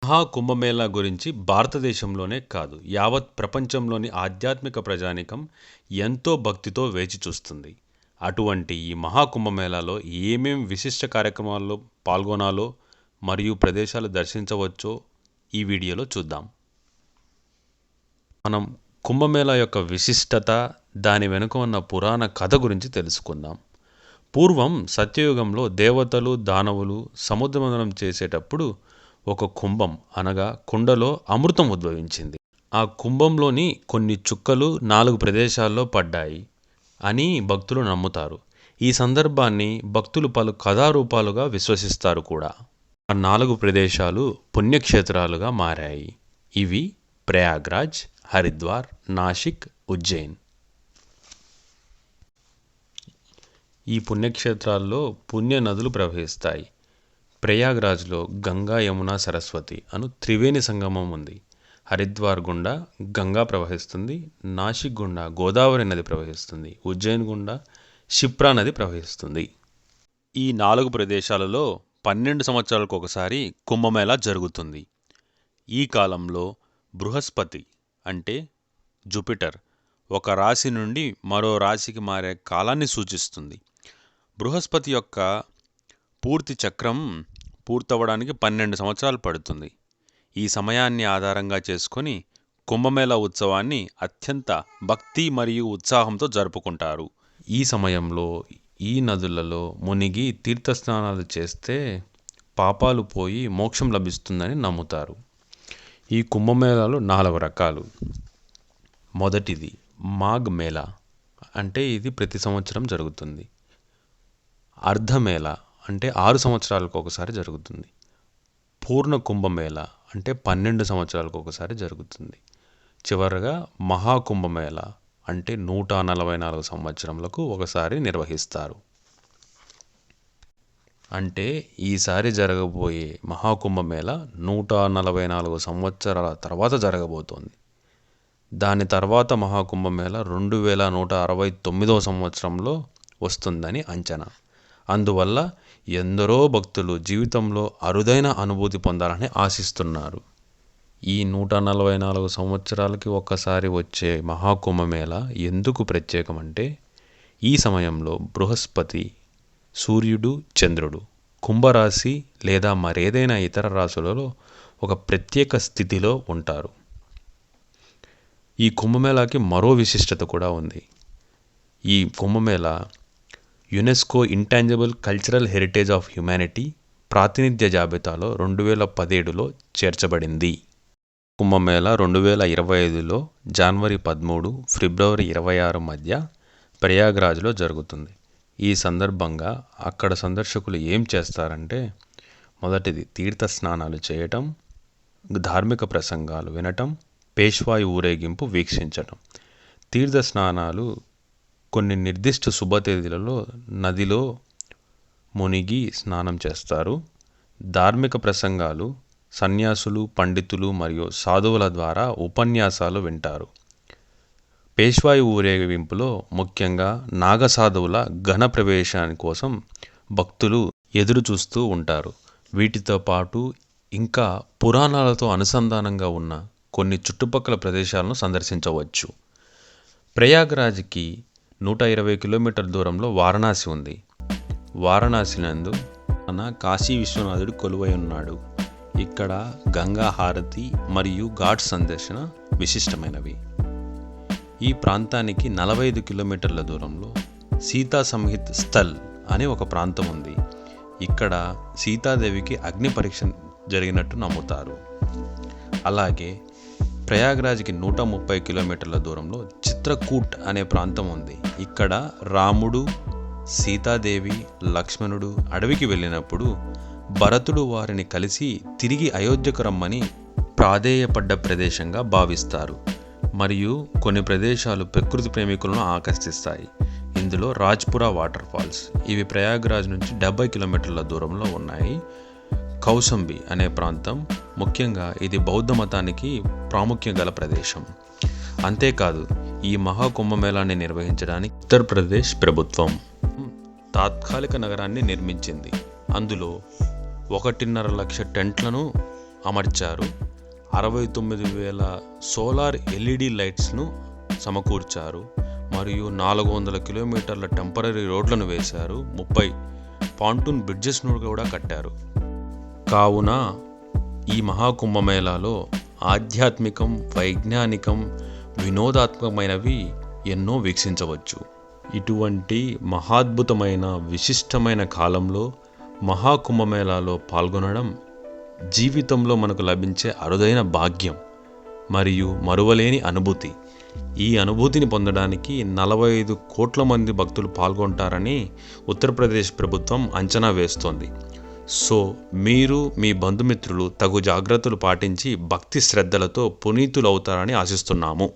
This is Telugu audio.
మహాకుంభమేళా గురించి భారతదేశంలోనే కాదు, యావత్ ప్రపంచంలోని ఆధ్యాత్మిక ప్రజానీకం ఎంతో భక్తితో వేచి చూస్తుంది. అటువంటి ఈ మహాకుంభమేళాలో ఏమేం విశిష్ట కార్యక్రమాల్లో పాల్గొనాలో మరియు ప్రదేశాలు దర్శించవచ్చో ఈ వీడియోలో చూద్దాం. మనం కుంభమేళా యొక్క విశిష్టత, దాని వెనుక ఉన్న పురాణ కథ గురించి తెలుసుకుందాం. పూర్వం సత్యయుగంలో దేవతలు, దానవులు సముద్రమథనం చేసేటప్పుడు ఒక కుంభం అనగా కుండలో అమృతం ఉద్భవించింది. ఆ కుంభంలోని కొన్ని చుక్కలు 4 ప్రదేశాల్లో పడ్డాయి అని భక్తులు నమ్ముతారు. ఈ సందర్భాన్ని భక్తులు పలు కథారూపాలుగా విశ్వసిస్తారు కూడా. ఆ 4 ప్రదేశాలు పుణ్యక్షేత్రాలుగా మారాయి. ఇవి ప్రయాగ్రాజ్, హరిద్వార్, నాసిక్, ఉజ్జయిన్. ఈ పుణ్యక్షేత్రాల్లో పుణ్య నదులు ప్రవహిస్తాయి. ప్రయాగ్రాజ్లో గంగా, యమున, సరస్వతి అను త్రివేణి సంగమం ఉంది. హరిద్వార్ గుండా గంగా ప్రవహిస్తుంది. నాసిక్ గుండా గోదావరి నది ప్రవహిస్తుంది. ఉజ్జయిన్ గుండా క్షిప్రా నది ప్రవహిస్తుంది. ఈ 4 ప్రదేశాలలో 12 సంవత్సరాలకు ఒకసారి కుంభమేళా జరుగుతుంది. ఈ కాలంలో బృహస్పతి అంటే జూపిటర్ ఒక రాశి నుండి మరో రాశికి మారే కాలాన్ని సూచిస్తుంది. బృహస్పతి యొక్క పూర్తి చక్రం పూర్తవడానికి 12 సంవత్సరాలు పడుతుంది. ఈ సమయాన్ని ఆధారంగా చేసుకొని కుంభమేళా ఉత్సవాన్ని అత్యంత భక్తి మరియు ఉత్సాహంతో జరుపుకుంటారు. ఈ సమయంలో ఈ నదులలో మునిగి తీర్థస్నానాలు చేస్తే పాపాలు పోయి మోక్షం లభిస్తుందని నమ్ముతారు. ఈ కుంభమేళాలు 4 రకాలు. మొదటిది మాఘ్ మేళా, అంటే ఇది ప్రతి సంవత్సరం జరుగుతుంది. అర్ధమేళా అంటే 6 సంవత్సరాలకు ఒకసారి జరుగుతుంది. పూర్ణ కుంభమేళా అంటే 12 సంవత్సరాలకు ఒకసారి జరుగుతుంది. చివరగా మహాకుంభమేళా అంటే 144 సంవత్సరములకు ఒకసారి నిర్వహిస్తారు. అంటే ఈసారి జరగబోయే మహాకుంభమేళా 144 సంవత్సరాల తర్వాత జరగబోతోంది. దాని తర్వాత మహాకుంభమేళా 2169వ సంవత్సరంలో వస్తుందని అంచనా. అందువల్ల ఎందరో భక్తులు జీవితంలో అరుదైన అనుభూతి పొందాలని ఆశిస్తున్నారు. ఈ 144 సంవత్సరాలకి ఒక్కసారి వచ్చే మహాకుంభమేళా ఎందుకు ప్రత్యేకమంటే, ఈ సమయంలో బృహస్పతి, సూర్యుడు, చంద్రుడు కుంభరాశి లేదా మరేదైనా ఇతర రాశులలో ఒక ప్రత్యేక స్థితిలో ఉంటారు. ఈ కుంభమేళాకి మరో విశిష్టత కూడా ఉంది. ఈ Kumbh Mela UNESCO intangible cultural heritage of humanity ప్రాతినిధ్య జాబితాలో 2017లో చేర్చబడింది. కుంభమేళా 2025లో జనవరి 13, ఫిబ్రవరి 26 మధ్య ప్రయాగ్రాజ్లో జరుగుతుంది. ఈ సందర్భంగా అక్కడ సందర్శకులు ఏం చేస్తారంటే, మొదటిది తీర్థ స్నానాలు చేయటం, ధార్మిక ప్రసంగాలు వినటం, పేష్వాయి ఊరేగింపు వీక్షించటం. తీర్థ స్నానాలు కొన్ని నిర్దిష్ట శుభతేదీలలో నదిలో మునిగి స్నానం చేస్తారు. ధార్మిక ప్రసంగాలు సన్యాసులు, పండితులు మరియు సాధువుల ద్వారా ఉపన్యాసాలు వింటారు. పేష్వాయి ఊరేగింపులో ముఖ్యంగా నాగసాధువుల ఘన ప్రవేశాని కోసం భక్తులు ఎదురు చూస్తూ ఉంటారు. వీటితో పాటు ఇంకా పురాణాలతో అనుసంధానంగా ఉన్న కొన్ని చుట్టుపక్కల ప్రదేశాలను సందర్శించవచ్చు. ప్రయాగ్రాజ్కి 120 కిలోమీటర్ల దూరంలో వారణాసి ఉంది. వారణాసి నందు మన కాశీ విశ్వనాథుడు కొలువై ఉన్నాడు. ఇక్కడ గంగా హారతి మరియు ఘాట్ సందర్శన విశిష్టమైనవి. ఈ ప్రాంతానికి 45 కిలోమీటర్ల దూరంలో సీతా సంహిత్ స్థల్ అనే ఒక ప్రాంతం ఉంది. ఇక్కడ సీతాదేవికి అగ్ని పరీక్ష జరిగినట్టు నమ్ముతారు. అలాగే ప్రయాగ్రాజ్కి 130 కిలోమీటర్ల దూరంలో చిత్రకూట్ అనే ప్రాంతం ఉంది. ఇక్కడ రాముడు, సీతాదేవి, లక్ష్మణుడు అడవికి వెళ్ళినప్పుడు భరతుడు వారిని కలిసి తిరిగి అయోధ్యకు రమ్మని ప్రాధేయపడ్డ ప్రదేశంగా భావిస్తారు. మరియు కొన్ని ప్రదేశాలు ప్రకృతి ప్రేమికులను ఆకర్షిస్తాయి. ఇందులో రాజ్పురా వాటర్ ఫాల్స్, ఇవి ప్రయాగ్రాజ్ నుంచి 70 కిలోమీటర్ల దూరంలో ఉన్నాయి. కౌసంబి అనే ప్రాంతం, ముఖ్యంగా ఇది బౌద్ధ మతానికి ప్రాముఖ్యం గల ప్రదేశం. అంతేకాదు, ఈ మహాకుంభమేళాన్ని నిర్వహించడానికి ఉత్తరప్రదేశ్ ప్రభుత్వం తాత్కాలిక నగరాన్ని నిర్మించింది. అందులో 1.5 లక్ష టెంట్లను అమర్చారు. 69,000 సోలార్ ఎల్ఈడి లైట్స్ను సమకూర్చారు. మరియు 400 కిలోమీటర్ల టెంపరరీ రోడ్లను వేశారు. 30 పాంటూన్ బ్రిడ్జెస్ను కూడా కట్టారు. కావున ఈ మహాకుంభమేళాలో ఆధ్యాత్మికం, వైజ్ఞానికం, వినోదాత్మకమైనవి ఎన్నో వీక్షించవచ్చు. ఇటువంటి మహాద్భుతమైన విశిష్టమైన కాలంలో మహాకుంభమేళాలో పాల్గొనడం జీవితంలో మనకు లభించే అరుదైన భాగ్యం మరియు మరువలేని అనుభూతి. ఈ అనుభూతిని పొందడానికి 45 కోట్ల మంది భక్తులు పాల్గొంటారని ఉత్తరప్రదేశ్ ప్రభుత్వం అంచనా వేస్తోంది. సో మీరు మీ బంధుమిత్రులు తగు జాగ్రత్తలు పాటించి భక్తి శ్రద్ధలతో పునీతులు అవుతారని ఆశిస్తున్నాము.